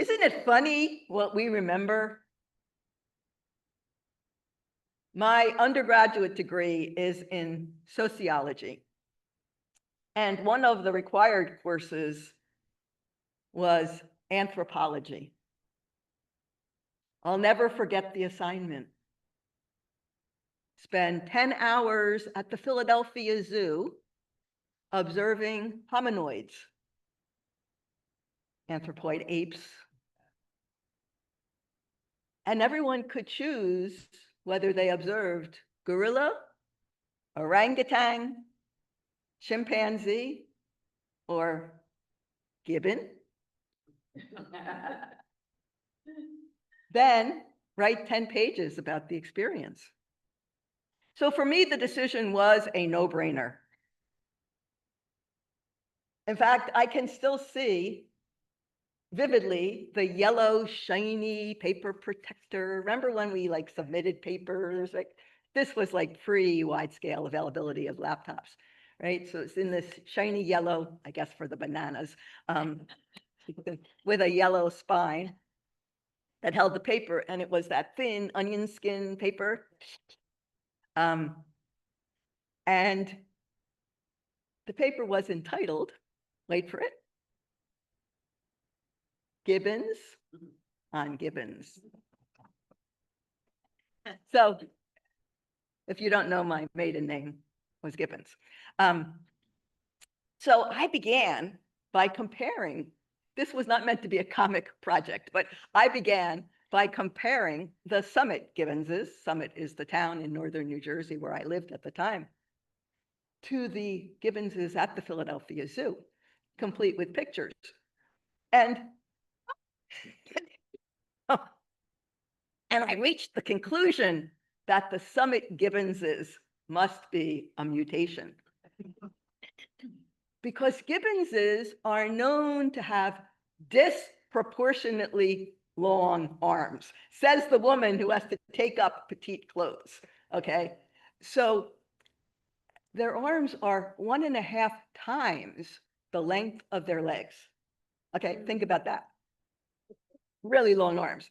Isn't it funny what we remember? My undergraduate degree is in sociology. And one of the required courses was anthropology. I'll never forget the assignment. Spend 10 hours at the Philadelphia Zoo observing hominoids, anthropoid apes. And everyone could choose whether they observed gorilla, orangutan, chimpanzee, or gibbon. Then write 10 pages about the experience. So for me, the decision was a no-brainer. In fact, I can still see vividly the yellow, shiny paper protector. Remember when we like submitted papers? Like, this was like pre-wide scale availability of laptops, right? So it's in this shiny yellow, I guess for the bananas, with a yellow spine that held the paper, and it was that thin onion skin paper. And the paper was entitled, wait for it, Gibbons on Gibbons. So if you don't know, my maiden name was Gibbons. So I began by comparing. This was not meant to be a comic project, but I began by comparing the Summit Gibbonses. Summit is the town in northern New Jersey where I lived at the time, to the Gibbonses at the Philadelphia Zoo, complete with pictures. And I reached the conclusion that the Summit Gibbonses must be a mutation. Because Gibbonses are known to have disproportionately long arms, says the woman who has to take up petite clothes, okay? So their arms are 1.5 times the length of their legs. Okay, think about that. Really long arms.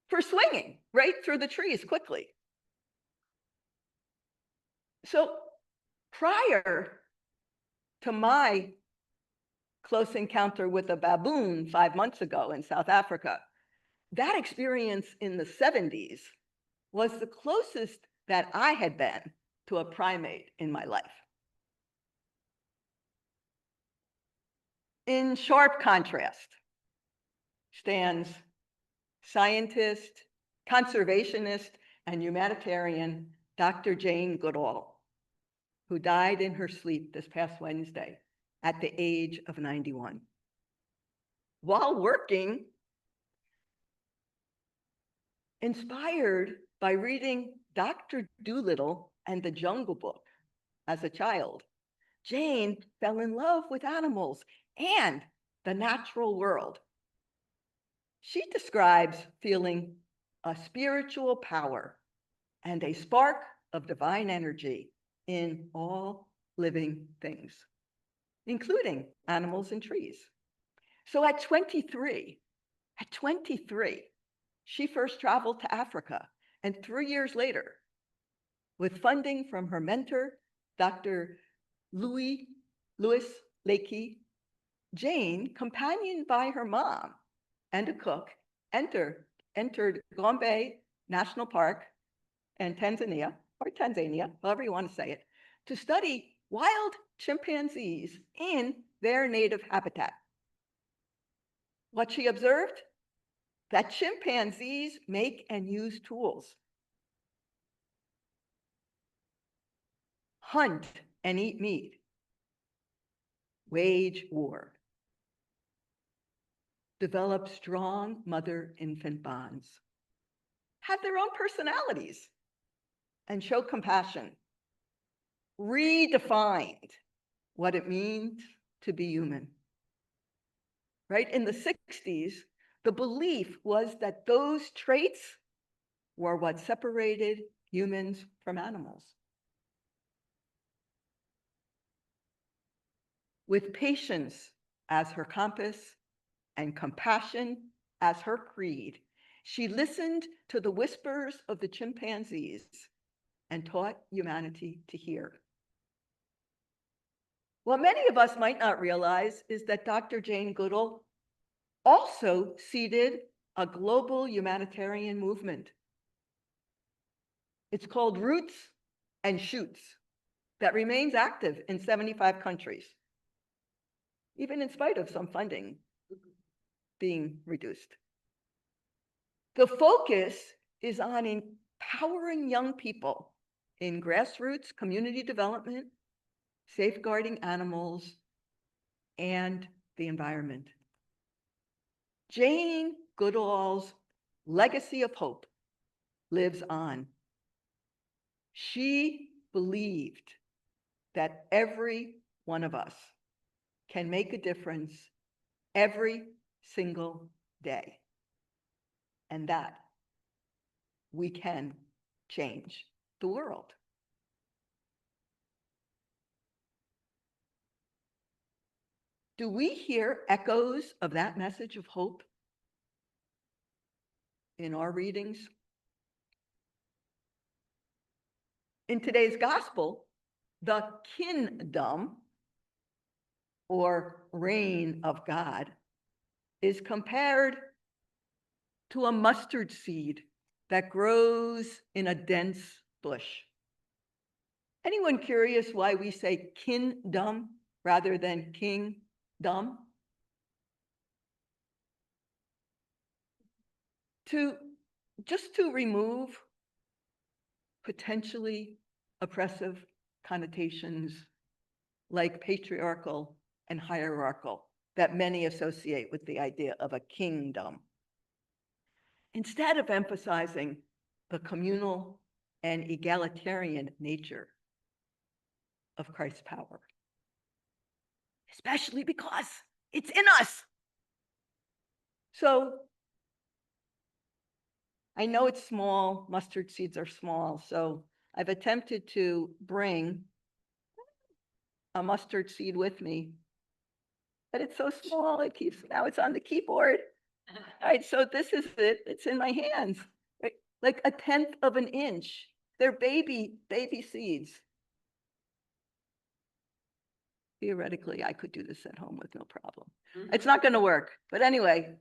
For swinging right through the trees quickly. So prior to my close encounter with a baboon 5 months ago in South Africa, that experience in the 70s was the closest that I had been to a primate in my life. In sharp contrast stands scientist, conservationist, and humanitarian Dr. Jane Goodall, who died in her sleep this past Wednesday at the age of 91. While working, inspired by reading Dr. Dolittle and the Jungle Book as a child, Jane fell in love with animals and the natural world. She describes feeling a spiritual power and a spark of divine energy in all living things, including animals and trees. So at 23, she first traveled to Africa, and 3 years later, with funding from her mentor, Dr. Louis Leakey, Jane, companioned by her mom and a cook, entered Gombe National Park and Tanzania, however you want to say it, to study wild chimpanzees in their native habitat. What she observed? That chimpanzees make and use tools, hunt and eat meat, wage war, develop strong mother-infant bonds, have their own personalities, and show compassion, redefined what it means to be human. Right? In the 60s, the belief was that those traits were what separated humans from animals. With patience as her compass and compassion as her creed. She listened to the whispers of the chimpanzees and taught humanity to hear. What many of us might not realize is that Dr. Jane Goodall also seeded a global humanitarian movement. It's called Roots and Shoots, that remains active in 75 countries, even in spite of some funding being reduced. The focus is on empowering young people in grassroots community development, safeguarding animals, and the environment. Jane Goodall's legacy of hope lives on. She believed that every one of us can make a difference every single day, and that we can change the world. Do we hear echoes of that message of hope in our readings? In today's gospel, the kingdom or reign of God is compared to a mustard seed that grows in a dense bush. Anyone curious why we say kingdom rather than kingdom? Just to remove potentially oppressive connotations like patriarchal and hierarchical that many associate with the idea of a kingdom. Instead of emphasizing the communal and egalitarian nature of Christ's power, especially because it's in us. So I know it's small, mustard seeds are small, so I've attempted to bring a mustard seed with me, but it's so small, now it's on the keyboard. All right, so this is it, it's in my hands, right? Like 1/10 of an inch. They're baby seeds. Theoretically, I could do this at home with no problem. It's not gonna work, but anyway,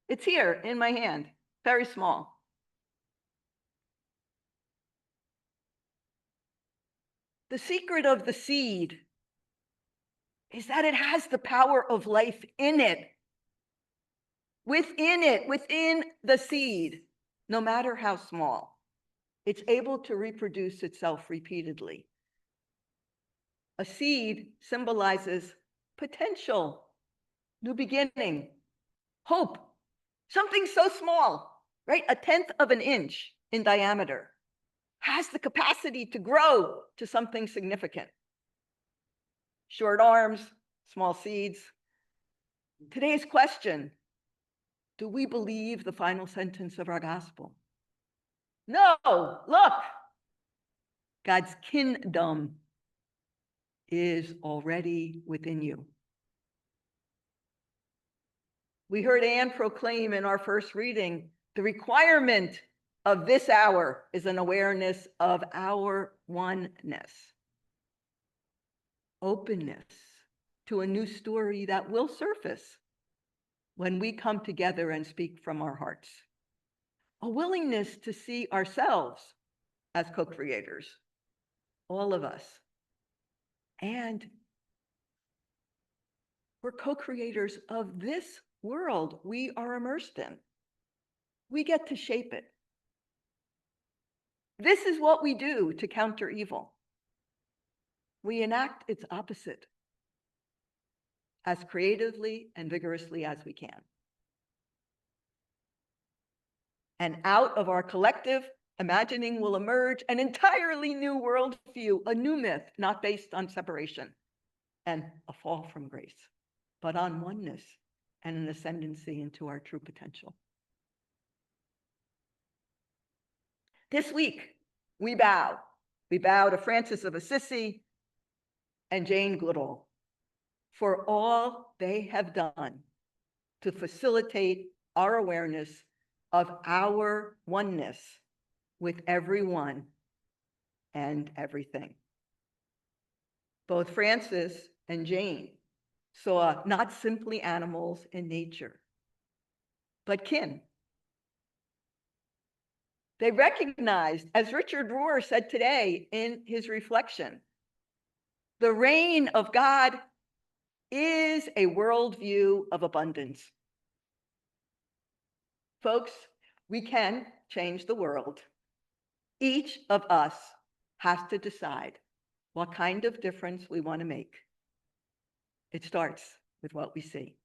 it's here in my hand, very small. The secret of the seed is that it has the power of life in it. Within the seed, no matter how small, it's able to reproduce itself repeatedly. A seed symbolizes potential, new beginning, hope, something so small, right? 1/10 of an inch in diameter has the capacity to grow to something significant. Short arms, small seeds. Today's question: do we believe the final sentence of our gospel? No, look, God's kingdom is already within you. We heard Anne proclaim in our first reading, the requirement of this hour is an awareness of our oneness, openness to a new story that will surface when we come together and speak from our hearts, a willingness to see ourselves as co-creators, all of us, and we're co-creators of this world we are immersed in. We get to shape it. This is what we do to counter evil. We enact its opposite as creatively and vigorously as we can. And out of our collective imagining will emerge an entirely new worldview, a new myth, not based on separation and a fall from grace, but on oneness and an ascendancy into our true potential. This week, we bow. We bow to Francis of Assisi and Jane Goodall for all they have done to facilitate our awareness of our oneness with everyone and everything. Both Francis and Jane saw not simply animals in nature, but kin. They recognized, as Richard Rohr said today in his reflection, the reign of God is a worldview of abundance. Folks, we can change the world. Each of us has to decide what kind of difference we want to make. It starts with what we see.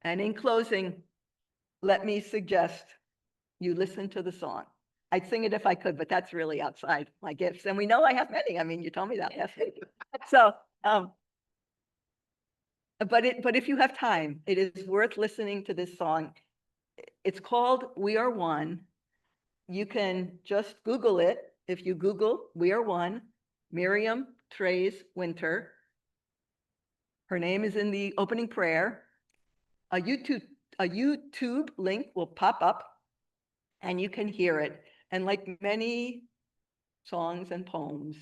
And in closing, let me suggest you listen to the song. I'd sing it if I could, but that's really outside my gifts. And we know I have many. I mean, you told me that last week. So, but if you have time, it is worth listening to this song. It's called We Are One. You can just Google it. If you Google We Are One, Miriam, Therese, Winter. Her name is in the opening prayer. A YouTube link will pop up and you can hear it. And like many songs and poems,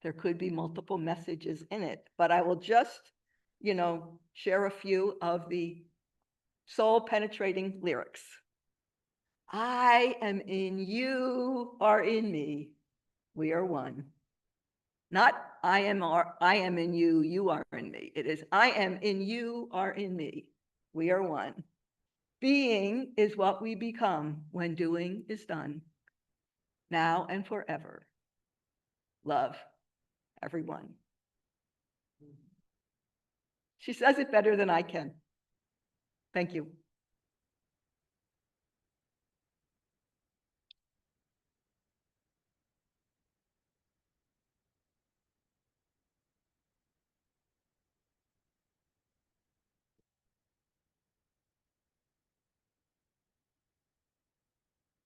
there could be multiple messages in it, but I will just, share a few of the soul penetrating lyrics. I am in you, are in me, we are one. Not I am in you, you are in me. It is I am in you, are in me, we are one. Being is what we become when doing is done, now and forever. Love everyone. She says it better than I can. Thank you.